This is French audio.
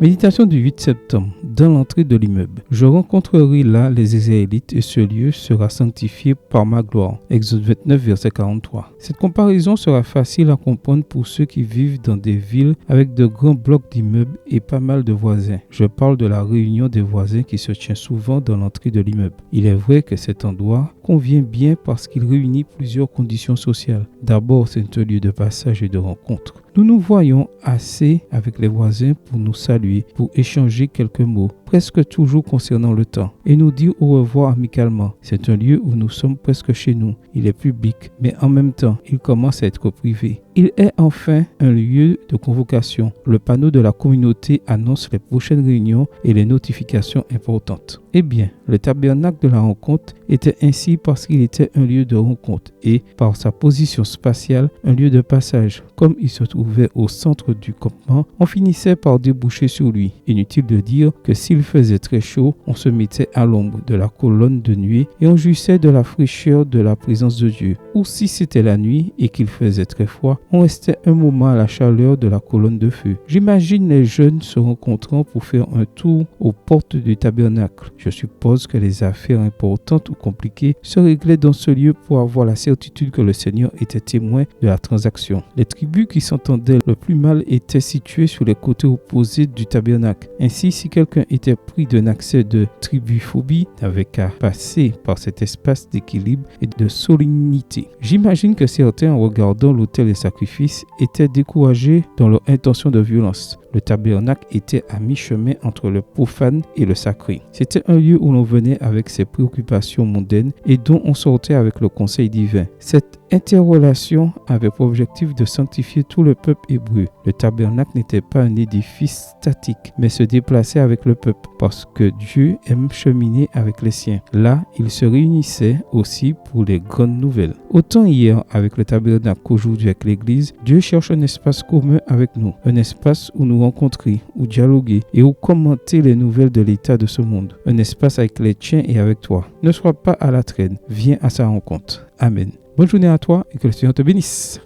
Méditation du 8 septembre. Dans l'entrée de l'immeuble. Je rencontrerai là les Israélites et ce lieu sera sanctifié par ma gloire. Exode 29, verset 43. Cette comparaison sera facile à comprendre pour ceux qui vivent dans des villes avec de grands blocs d'immeubles et pas mal de voisins. Je parle de la réunion des voisins qui se tient souvent dans l'entrée de l'immeuble. Il est vrai que cet endroit convient bien parce qu'il réunit plusieurs conditions sociales. D'abord, c'est un lieu de passage et de rencontre. Nous nous voyons assez avec les voisins pour nous saluer, pour échanger quelques mots, presque toujours concernant le temps, et nous dire au revoir amicalement. C'est un lieu où nous sommes presque chez nous. Il est public, mais en même temps, il commence à être privé. Il est enfin un lieu de convocation. Le panneau de la communauté annonce les prochaines réunions et les notifications importantes. Eh bien, le tabernacle de la rencontre était ainsi parce qu'il était un lieu de rencontre et, par sa position spatiale, un lieu de passage. Comme il se trouvait au centre du campement, on finissait par déboucher sur lui. Inutile de dire que s'il faisait très chaud, on se mettait à l'ombre de la colonne de nuée et on jouissait de la fraîcheur de la présence de Dieu. Ou si c'était la nuit et qu'il faisait très froid, on restait un moment à la chaleur de la colonne de feu. J'imagine les jeunes se rencontrant pour faire un tour aux portes du tabernacle. Je suppose que les affaires importantes ou compliquées se réglaient dans ce lieu pour avoir la certitude que le Seigneur était témoin de la transaction. Les tribus qui s'entendaient le plus mal étaient situées sur les côtés opposés du tabernacle. Ainsi, si quelqu'un était pris d'un accès de tribuphobie, n'avait qu'à passer par cet espace d'équilibre et de solennité. J'imagine que certains, en regardant l'autel des sacrifices, étaient découragés dans leur intention de violence. Le tabernacle était à mi-chemin entre le profane et le sacré. C'était un lieu où l'on venait avec ses préoccupations mondaines et dont on sortait avec le conseil divin. Cette interrelation avait pour objectif de sanctifier tout le peuple hébreu. Le tabernacle n'était pas un édifice statique, mais se déplaçait avec le peuple, parce que Dieu aime cheminer avec les siens. Là, il se réunissait aussi pour les grandes nouvelles. Autant hier avec le tabernacle qu'aujourd'hui avec l'Église, Dieu cherche un espace commun avec nous, un espace où nous rencontrer, où dialoguer et où commenter les nouvelles de l'état de ce monde. Un espace avec les tiens et avec toi. Ne sois pas à la traîne, viens à sa rencontre. Amen. Bonne journée à toi et que le Seigneur te bénisse.